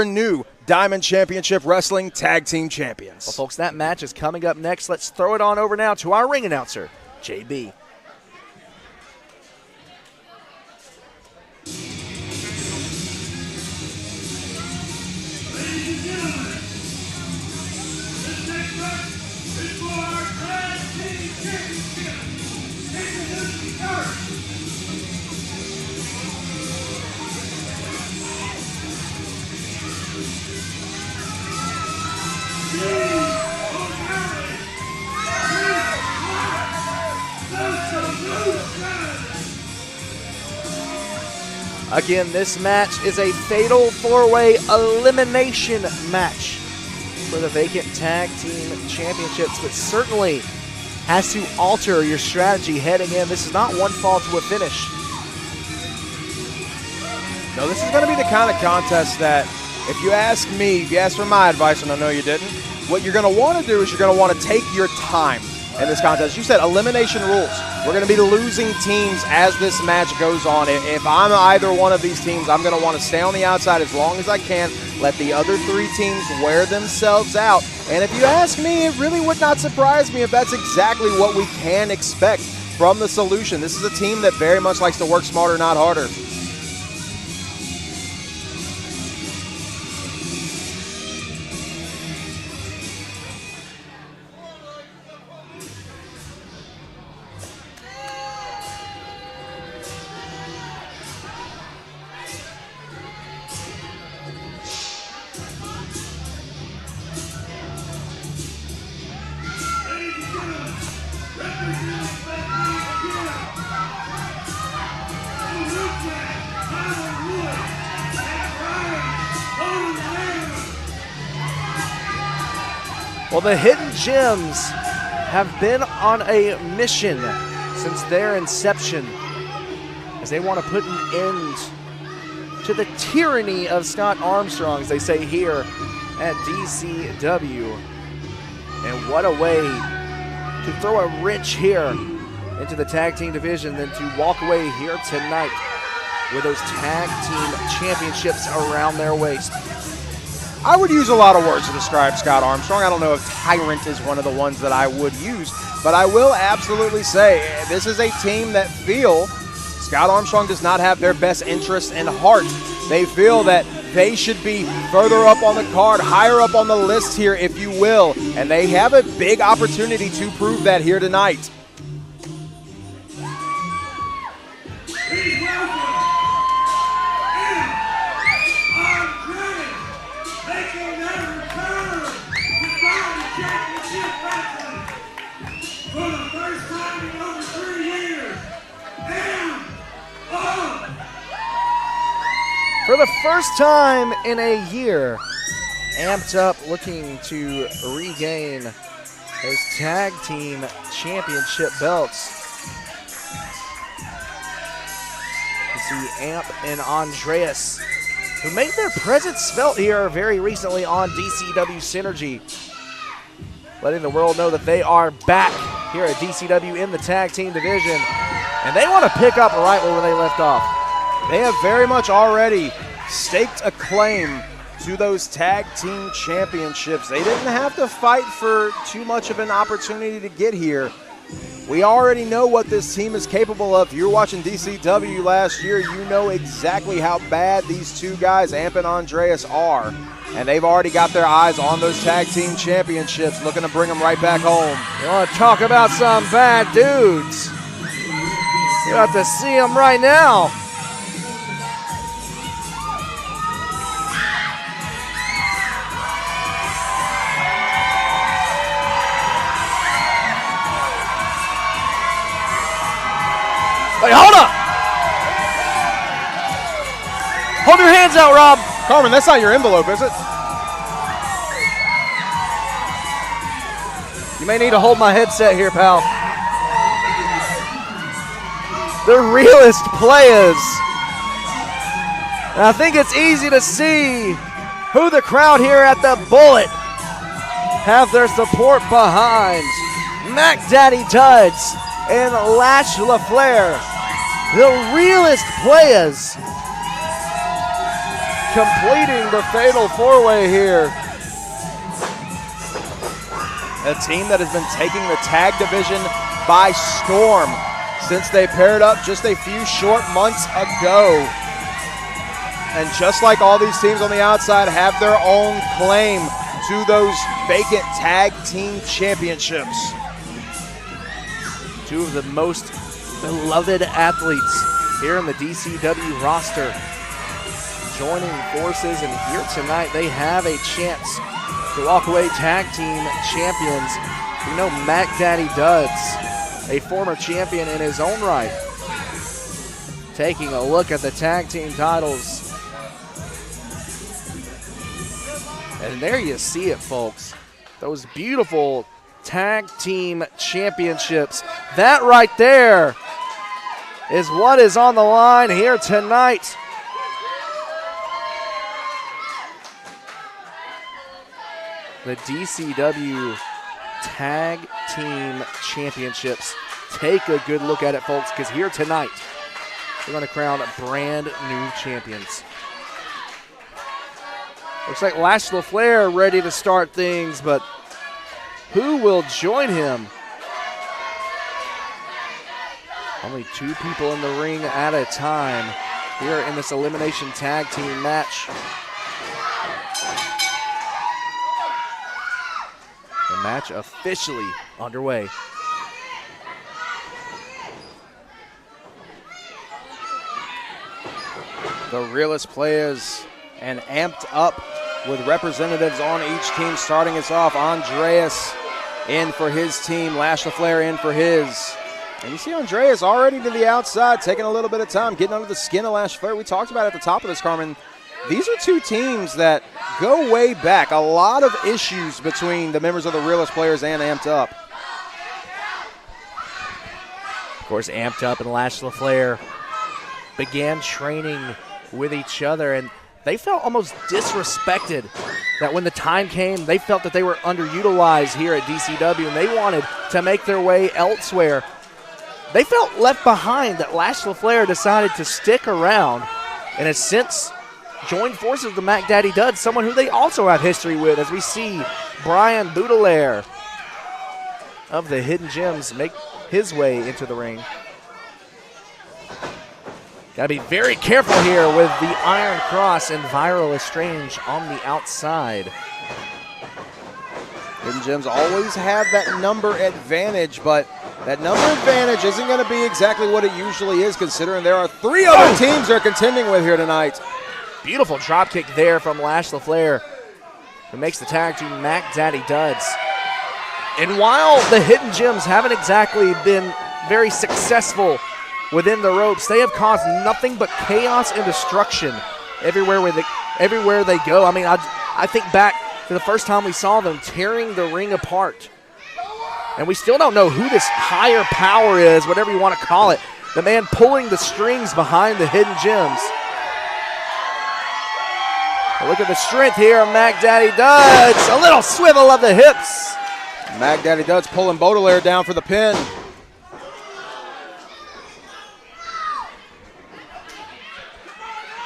new Diamond Championship Wrestling Tag Team Champions. Well, folks, that match is coming up next. Let's throw it on over now to our ring announcer, JB. Again, this match is a fatal four-way elimination match for the vacant tag team championships, but certainly has to alter your strategy heading in. This is not one fall to a finish. No, this is going to be the kind of contest that, if you ask me, if you ask for my advice, and I know you didn't, what you're going to want to do is you're going to want to take your time in this contest. You said elimination rules. We're going to be losing teams as this match goes on. If I'm either one of these teams, I'm going to want to stay on the outside as long as I can, let the other three teams wear themselves out. And if you ask me, it really would not surprise me if that's exactly what we can expect from the Solution. This is a team that very much likes to work smarter, not harder. Well, the Hidden Gems have been on a mission since their inception, as they want to put an end to the tyranny of Scott Armstrong, as they say here at DCW. And what a way to throw a wrench here into the tag team division than to walk away here tonight with those tag team championships around their waist. I would use a lot of words to describe Scott Armstrong. I don't know if tyrant is one of the ones that I would use, but I will absolutely say this is a team that feel Scott Armstrong does not have their best interest in heart. They feel that they should be further up on the card, higher up on the list here, if you will, and they have a big opportunity to prove that here tonight. For the first time in a year, amped up, looking to regain those tag team championship belts. You see Amp and Andreas, who made their presence felt here very recently on DCW Synergy, letting the world know that they are back here at DCW in the tag team division, and they want to pick up right where they left off. They have very much already staked a claim to those tag team championships. They didn't have to fight for too much of an opportunity to get here. We already know what this team is capable of. If you were watching DCW last year, you know exactly how bad these two guys, Amp and Andreas, are. And they've already got their eyes on those tag team championships, looking to bring them right back home. You want to talk about some bad dudes? You have to see them right now. Wait, hold up! Hold your hands out, Rob. Carmen, that's not your envelope, is it? You may need to hold my headset here, pal. The realest players. And I think it's easy to see who the crowd here at the Bullet have their support behind. Mac Daddy Tuds and Lash LaFleur, the realest players. completing the fatal four-way here. A team that has been taking the tag division by storm since they paired up just a few short months ago. And just like all these teams on the outside have their own claim to those vacant tag team championships. Two of the most beloved athletes here in the DCW roster joining forces, and here tonight they have a chance to walk away tag team champions. You know, Mac Daddy Duds, a former champion in his own right, taking a look at the tag team titles. And there you see it, folks. Those beautiful tag team championships. That right there is what is on the line here tonight. The DCW Tag Team Championships. Take a good look at it, folks, because here tonight we're going to crown brand new champions. Looks like Lash LaFleur ready to start things, but who will join him? Only two people in the ring at a time here in this elimination tag team match. The match officially underway. The Realest players and amped up with representatives on each team. Starting us off, Andreas in for his team, Lash LaFleur in for his. And you see Andreas already to the outside, taking a little bit of time, getting under the skin of Lash LaFleur. We talked about it at the top of this, Carmen. These are two teams that go way back. A lot of issues between the members of the Realest players and Amped Up. Of course, Amped Up and Lash LaFleur began training with each other, and they felt almost disrespected that when the time came, they felt that they were underutilized here at DCW and they wanted to make their way elsewhere. They felt left behind that Lash LaFleur decided to stick around and has since joined forces with the Mac Daddy Duds, someone who they also have history with, as we see Brian Boudelaire of the Hidden Gems make his way into the ring. Got to be very careful here with the Iron Cross and Viral Estrange on the outside. Hidden Gems always have that number advantage, but that number advantage isn't going to be exactly what it usually is, considering there are three other teams they're contending with here tonight. Beautiful drop kick there from Lash LaFleur, who makes the tag to Mac Daddy Duds. And while the Hidden Gems haven't exactly been very successful within the ropes, they have caused nothing but chaos and destruction everywhere they go. I mean, I think back to the first time we saw them tearing the ring apart. And we still don't know who this higher power is, whatever you want to call it. The man pulling the strings behind the Hidden Gems. Look at the strength here of Mac Daddy Duds. A little swivel of the hips. Mac Daddy Duds pulling Baudelaire down for the pin.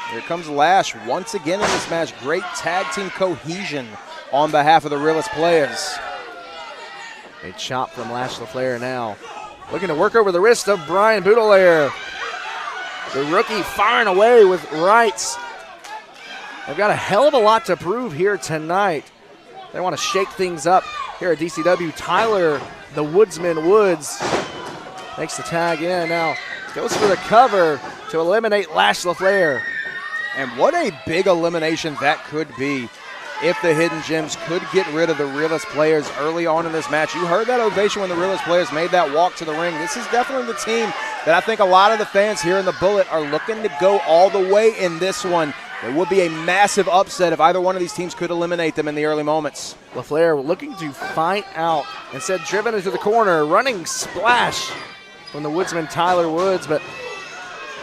Here comes Lash once again in this match. Great tag team cohesion on behalf of the Realest players. A chop from Lash LaFleur now. Looking to work over the wrist of Brian Boudelaire. The rookie firing away with rights. They've got a hell of a lot to prove here tonight. They want to shake things up here at DCW. Tyler, the Woodsman Woods, makes the tag in. Now goes for the cover to eliminate Lash LaFleur. And what a big elimination that could be if the Hidden Gems could get rid of the Realest players early on in this match. You heard that ovation when the Realest players made that walk to the ring. This is definitely the team that I think a lot of the fans here in the Bullet are looking to go all the way in this one. It would be a massive upset if either one of these teams could eliminate them in the early moments. LaFleur looking to find out, instead driven into the corner, running splash from the Woodsman Tyler Woods. But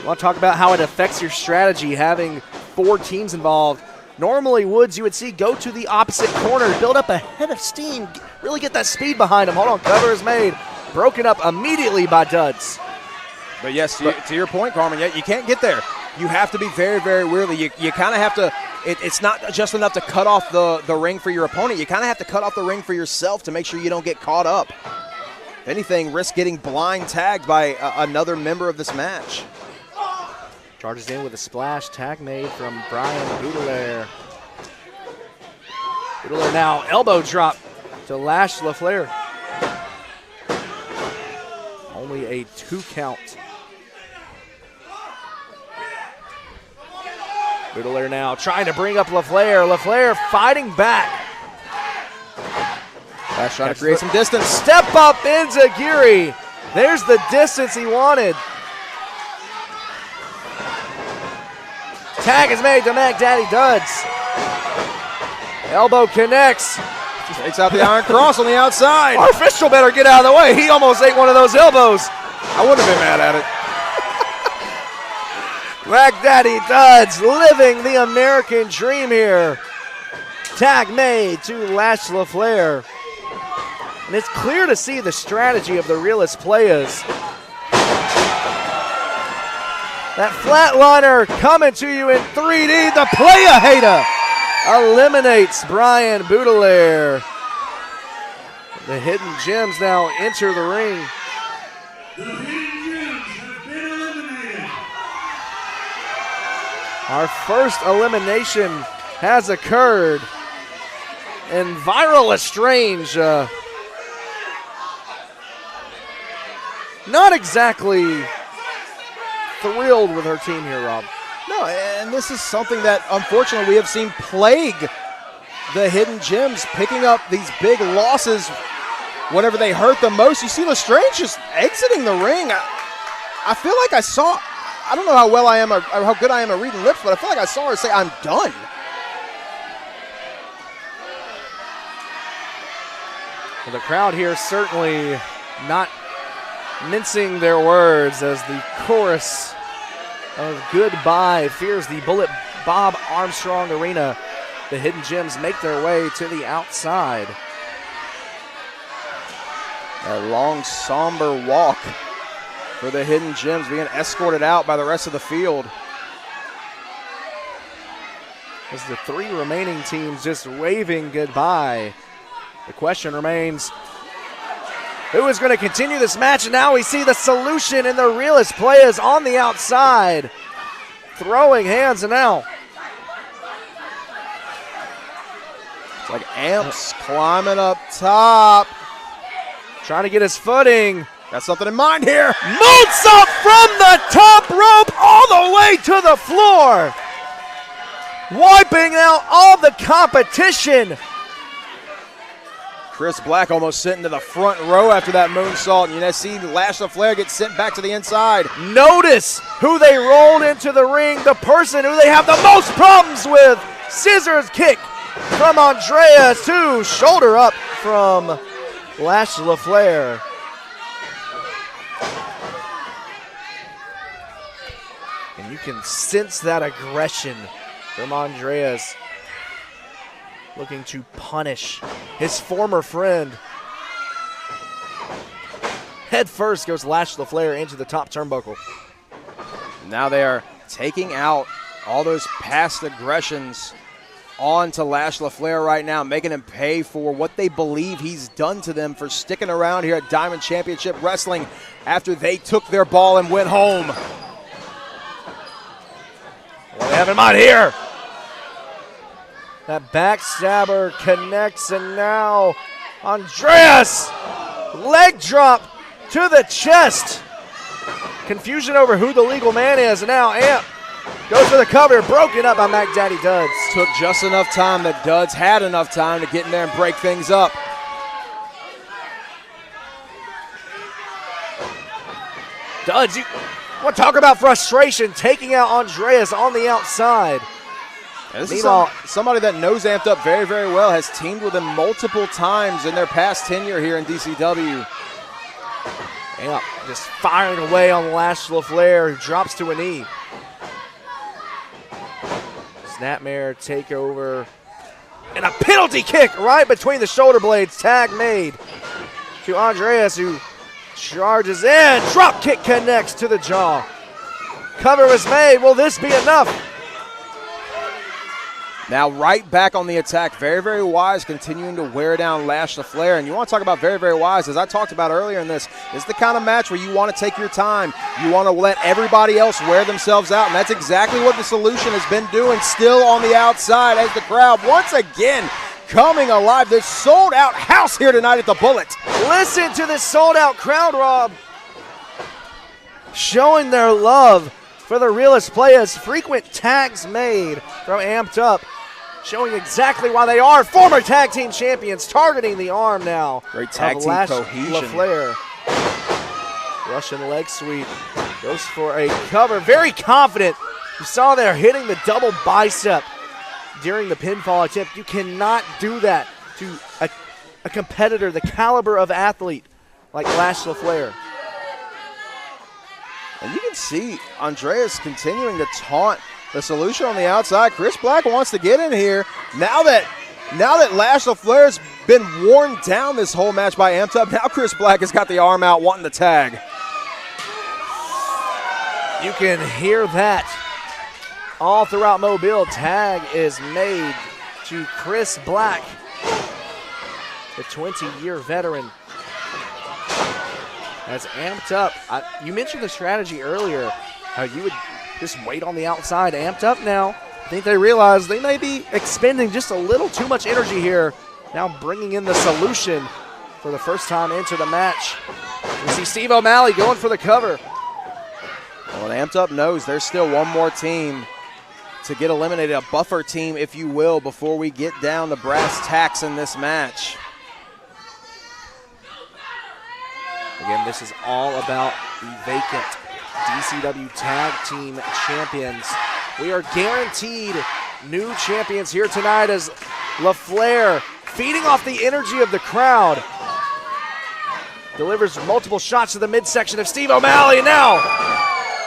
I want to talk about how it affects your strategy having four teams involved. Normally, Woods, you would see go to the opposite corner, build up a head of steam, really get that speed behind him. Hold on, cover is made. Broken up immediately by Duds. But yes, to your point, Carmen, you can't get there. You have to be very, very wary. You kind of have to it's not just enough to cut off the ring for your opponent. You kind of have to cut off the ring for yourself to make sure you don't get caught up. If anything, risk getting blind tagged by another member of this match. Charges in with a splash tag made from Brian Boudelaire. Boudelaire now elbow drop to Lash LaFleur. Only a 2 count. Boudelaire now trying to bring up LaFleur. LaFleur fighting back. Lash trying to create some distance. Step up Enzaguri. There's the distance he wanted. Tag is made to Mac Daddy Duds. Elbow connects. Takes out the Iron Cross on the outside. Our official better get out of the way. He almost ate one of those elbows. I wouldn't have been mad at it. Mac Daddy Duds living the American dream here. Tag made to Lash LaFleur. And it's clear to see the strategy of the realest players. That flatliner coming to you in 3D. The playa hater eliminates Brian Boudelaire. The Hidden Gems now enter the ring. The Hidden Gems have been eliminated. Our first elimination has occurred. And Viral Lestrange, not exactly thrilled with her team here, Rob. No, and this is something that unfortunately we have seen plague the Hidden Gems, picking up these big losses whenever they hurt the most. You see Lestrange just exiting the ring. I feel like I saw, I don't know how well I am or how good I am at reading lips, but I feel like I saw her say, "I'm done." Well, the crowd here certainly not mincing their words as the chorus of Goodbye fears the Bullet Bob Armstrong Arena. The Hidden Gems make their way to the outside. A long, somber walk for the Hidden Gems, being escorted out by the rest of the field. As the 3 remaining teams just waving goodbye. The question remains, who is going to continue this match? And now we see the solution in the realest players on the outside. Throwing hands and now. It's like Amps climbing up top. Trying to get his footing. Got something in mind here. Moonsault from the top rope all the way to the floor. Wiping out all the competition. Chris Black almost sitting to the front row after that moonsault. And you see Lash LaFleur get sent back to the inside. Notice who they rolled into the ring, the person who they have the most problems with. Scissors kick from Andreas to shoulder up from Lash LaFleur. And you can sense that aggression from Andreas, looking to punish his former friend. Head first goes Lash LaFleur into the top turnbuckle. Now they are taking out all those past aggressions onto Lash LaFleur right now, making him pay for what they believe he's done to them for sticking around here at Diamond Championship Wrestling after they took their ball and went home. What do they have in mind here? That backstabber connects, and now Andreas, leg drop to the chest. Confusion over who the legal man is, and now Amp goes for the cover, broken up by Mac Daddy Duds. Took just enough time that Duds had enough time to get in there and break things up. Duds, you want to talk about frustration, taking out Andreas on the outside. And this is somebody that knows Amped Up very, very well, has teamed with him multiple times in their past tenure here in DCW. Amp just firing away on Lash LaFleur, who drops to a knee. Snapmare takeover. And a penalty kick right between the shoulder blades. Tag made to Andreas, who charges in. Drop kick connects to the jaw. Cover was made. Will this be enough? Now right back on the attack. Very, very wise, continuing to wear down Lash LaFleur. And you want to talk about very, very wise, as I talked about earlier in this is the kind of match where you want to take your time. You want to let everybody else wear themselves out, and that's exactly what the Solution has been doing, still on the outside as the crowd once again coming alive. This sold-out house here tonight at the Bullet. Listen to this sold-out crowd, Rob. Showing their love for the realest players. Frequent tags made from Amped Up, showing exactly why they are former tag team champions, targeting the arm now. Great tag team cohesion. LaFleur. Russian leg sweep. Goes for a cover. Very confident. You saw there hitting the double bicep during the pinfall attempt. You cannot do that to a competitor, the caliber of athlete like Lash LaFleur. And you can see Andreas continuing to taunt the Solution on the outside. Chris Black wants to get in here. Now that Lash LaFleur's been worn down this whole match by Amped Up, now Chris Black has got the arm out wanting the tag. You can hear that all throughout Mobile. Tag is made to Chris Black, the 20-year veteran. As Amped Up, you mentioned the strategy earlier, how you would just wait on the outside. Amped Up now, I think they realize they may be expending just a little too much energy here. Now bringing in the Solution for the first time into the match. We see Steve O'Malley going for the cover. Well, Amped Up knows there's still one more team to get eliminated, a buffer team, if you will, before we get down to brass tacks in this match. Again, this is all about the vacant DCW Tag Team Champions. We are guaranteed new champions here tonight as LaFleur, feeding off the energy of the crowd, delivers multiple shots to the midsection of Steve O'Malley. Now,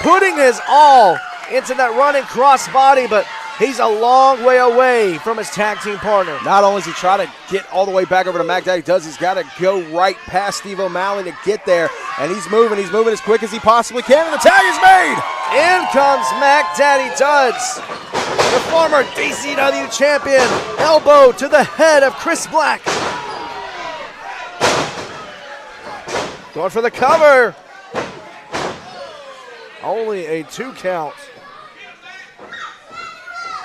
putting his all into that running crossbody, but he's a long way away from his tag team partner. Not only does he try to get all the way back over to Mac Daddy Duds, he's got to go right past Steve O'Malley to get there. And he's moving as quick as he possibly can, and the tag is made! In comes Mac Daddy Duds, the former DCW champion, elbow to the head of Chris Black. Going for the cover. Only a 2 count.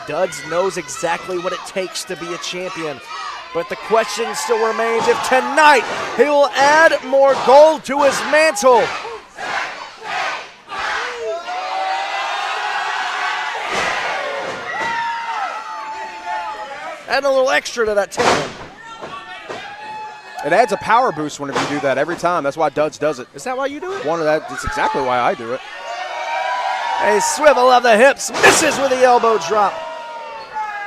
Duds knows exactly what it takes to be a champion. But the question still remains if tonight he will add more gold to his mantle. Add a little extra to that tan. It adds a power boost whenever you do that every time. That's why Duds does it. Is that why you do it? That's exactly why I do it. A swivel of the hips, misses with the elbow drop.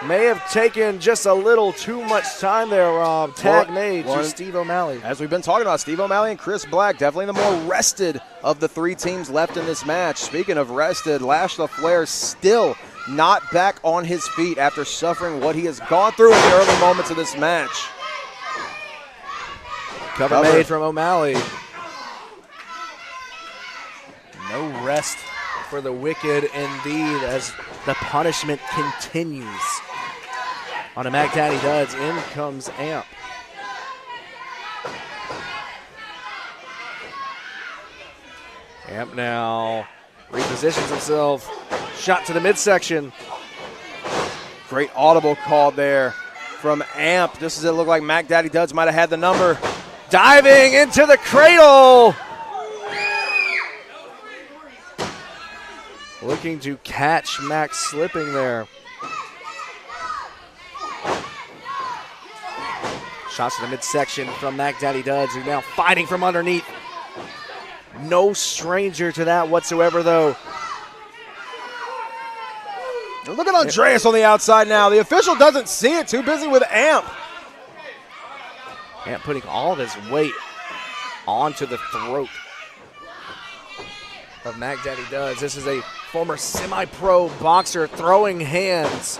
May have taken just a little too much time there, Rob. Tag made to Steve O'Malley. As we've been talking about, Steve O'Malley and Chris Black, definitely the more rested of the 3 teams left in this match. Speaking of rested, Lash LaFleur still not back on his feet after suffering what he has gone through in the early moments of this match. Cover made from O'Malley. No rest for the wicked indeed as the punishment continues. On a Mac Daddy Duds, in comes Amp. Amp now repositions himself. Shot to the midsection. Great audible call there from Amp. Just as it looked like Mac Daddy Duds might have had the number. Diving into the cradle. Looking to catch Max slipping there. Shots to the midsection from Mac Daddy Duds, who's now fighting from underneath. No stranger to that whatsoever, though. Look at Andreas on the outside now. The official doesn't see it. Too busy with Amp. Amp putting all of his weight onto the throat of Mac Daddy Duds. This is a former semi-pro boxer throwing hands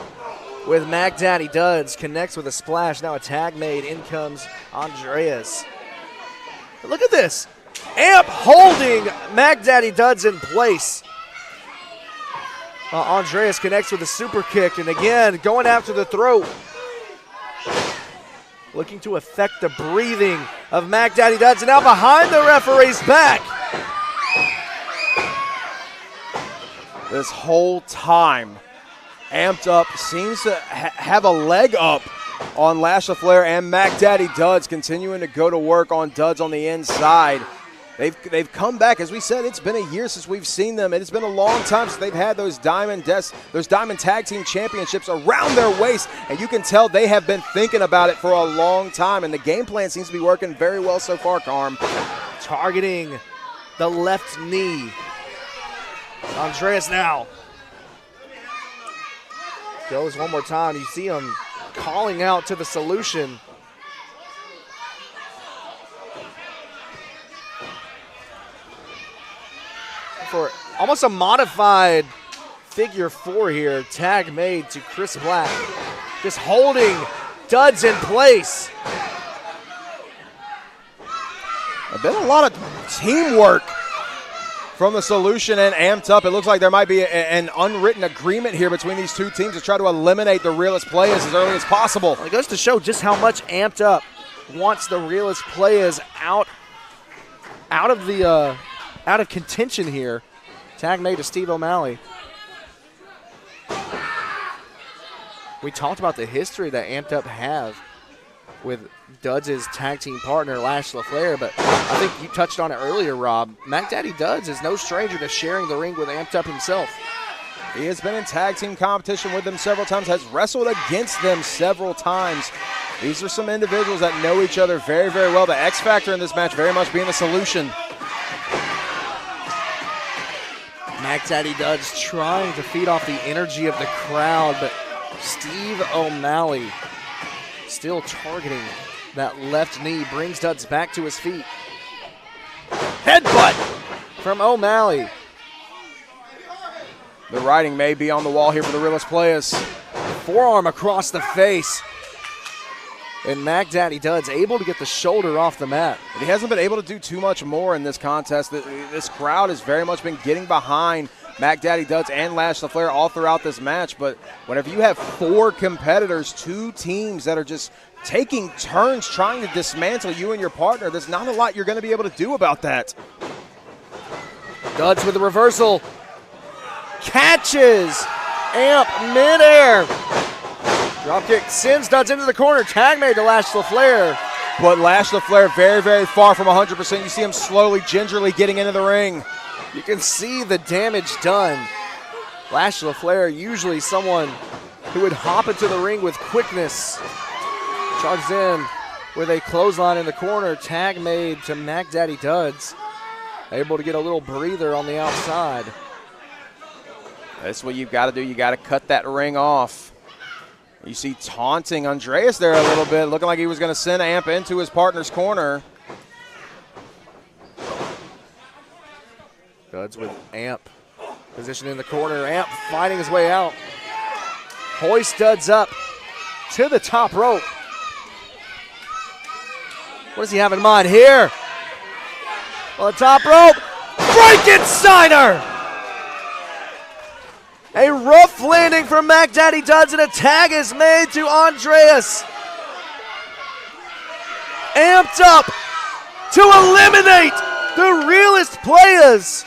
with Mac Daddy Duds. Connects with a splash. Now a tag made. In comes Andreas. But look at this. Amp holding Mac Daddy Duds in place. Andreas connects with a super kick, and again, going after the throat. Looking to affect the breathing of Mac Daddy Duds, and now behind the referee's back. This whole time, Amped Up seems to have a leg up on Lash LaFleur and Mac Daddy Duds, continuing to go to work on Duds on the inside. They've come back. As we said, it's been a year since we've seen them, and it's been a long time since they've had those Diamond Tag Team Championships around their waist, and you can tell they have been thinking about it for a long time, and the game plan seems to be working very well so far, Carm. Targeting the left knee. Andreas now goes one more time. You see him calling out to the Solution. For almost a modified figure 4 here. Tag made to Chris Black. Just holding Duds in place. There's been a lot of teamwork from the Solution and Amped Up. It looks like there might be an unwritten agreement here between these two teams to try to eliminate the realest players as early as possible. Well, it goes to show just how much Amped Up wants the realest players out of contention here. Tag made to Steve O'Malley. We talked about the history that Amped Up have with Duds' tag team partner, Lash LaFleur, but I think you touched on it earlier, Rob. Mac Daddy Duds is no stranger to sharing the ring with Amped Up himself. He has been in tag team competition with them several times, has wrestled against them several times. These are some individuals that know each other very, very well. The X factor in this match very much being the Solution. Mac Daddy Duds trying to feed off the energy of the crowd, but Steve O'Malley still targeting that left knee, brings Duds back to his feet. Headbutt from O'Malley. The writing may be on the wall here for the realest players. Forearm across the face. And Mac Daddy Duds able to get the shoulder off the mat. He hasn't been able to do too much more in this contest. This crowd has very much been getting behind Mac Daddy Duds and Lash LaFleur all throughout this match. But whenever you have 4 competitors, 2 teams that are just taking turns trying to dismantle you and your partner, there's not a lot you're going to be able to do about that. Duds with the reversal. Catches Amp midair. Dropkick sends Duds into the corner. Tag made to Lash LaFleur. But Lash LaFleur very, very far from 100%. You see him slowly, gingerly getting into the ring. You can see the damage done. Lash LaFleur, usually someone who would hop into the ring with quickness. Charges in with a clothesline in the corner. Tag made to Mac Daddy Duds. Able to get a little breather on the outside. That's what you've got to do. You got to cut that ring off. You see taunting Andreas there a little bit, looking like he was going to send Amp into his partner's corner. Duds with Amp. Position in the corner. Amp fighting his way out. Hoist Duds up to the top rope. What does he have in mind here? On the top rope. Frankensteiner! A rough landing from Mac Daddy Duds, and a tag is made to Andreas. Amped Up to eliminate the realest players.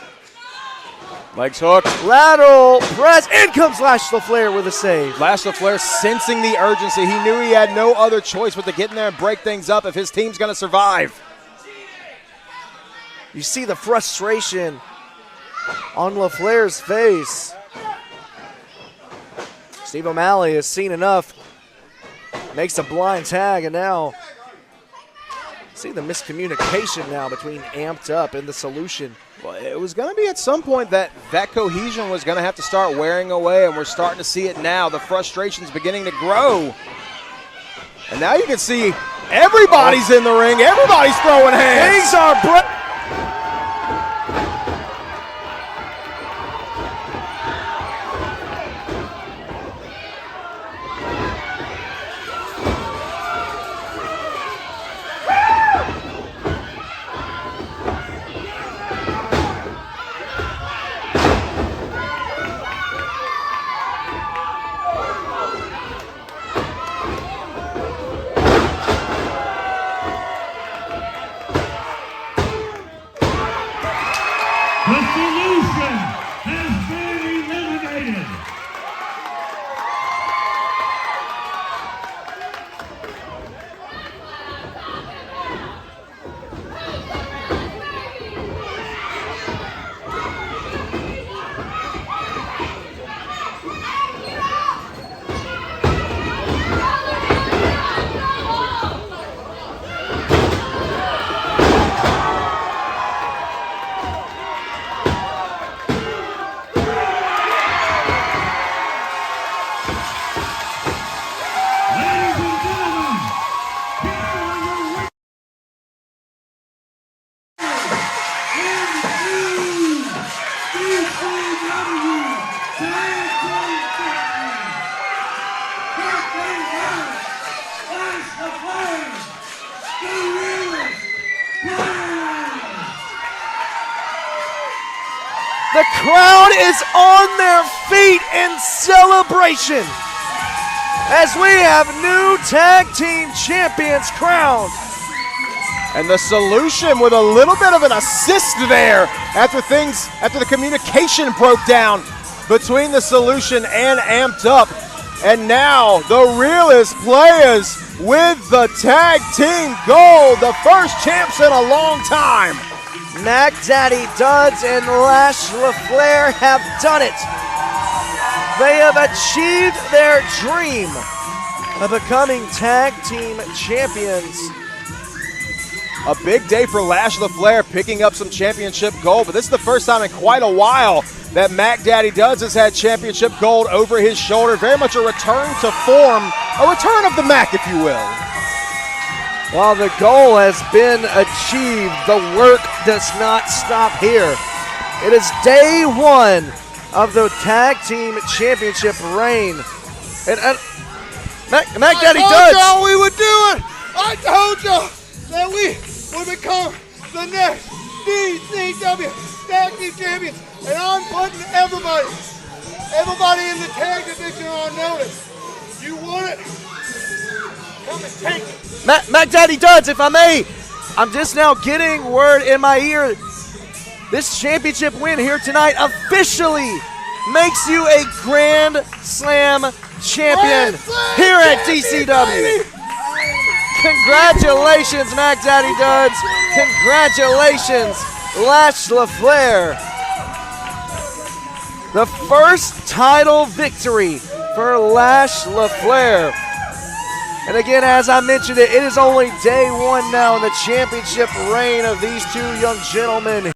Legs hooked. Lateral press. In comes Lash LaFleur with a save. Lash LaFleur sensing the urgency. He knew he had no other choice but to get in there and break things up if his team's going to survive. You see the frustration on LaFleur's face. Steve O'Malley has seen enough. Makes a blind tag, and now see the miscommunication now between Amped Up and the Solution. Well, it was going to be at some point that cohesion was going to have to start wearing away, and we're starting to see it now. The frustration's beginning to grow. And now you can see everybody's in the ring. Everybody's throwing hands. Things are The crowd is on their feet in celebration as we have new tag team champions crowned. And the Solution with a little bit of an assist there after the communication broke down between the Solution and Amped Up. And now the Realest Players with the tag team gold, the first champs in a long time. Mac Daddy Duds and Lash LaFleur have done it. They have achieved their dream of becoming tag team champions. A big day for Lash LaFleur picking up some championship gold, but this is the first time in quite a while that Mac Daddy Duds has had championship gold over his shoulder. Very much a return to form, a return of the Mac, if you will. While the goal has been achieved, the work does not stop here. It is day one of the tag team championship reign. And Mac Daddy Duds. I told y'all we would do it. I told y'all that we would become the next DCW tag team champions. And I'm putting everybody in the tag division on notice. You want it? Come and take it. Mac Daddy Duds, if I may, I'm just now getting word in my ear. This championship win here tonight officially makes you a Grand Slam champion here at DCW. Congratulations, Mac Daddy Duds. Congratulations, Lash LaFleur. The first title victory for Lash LaFleur. And again, as I mentioned it is only day one now in the championship reign of these two young gentlemen.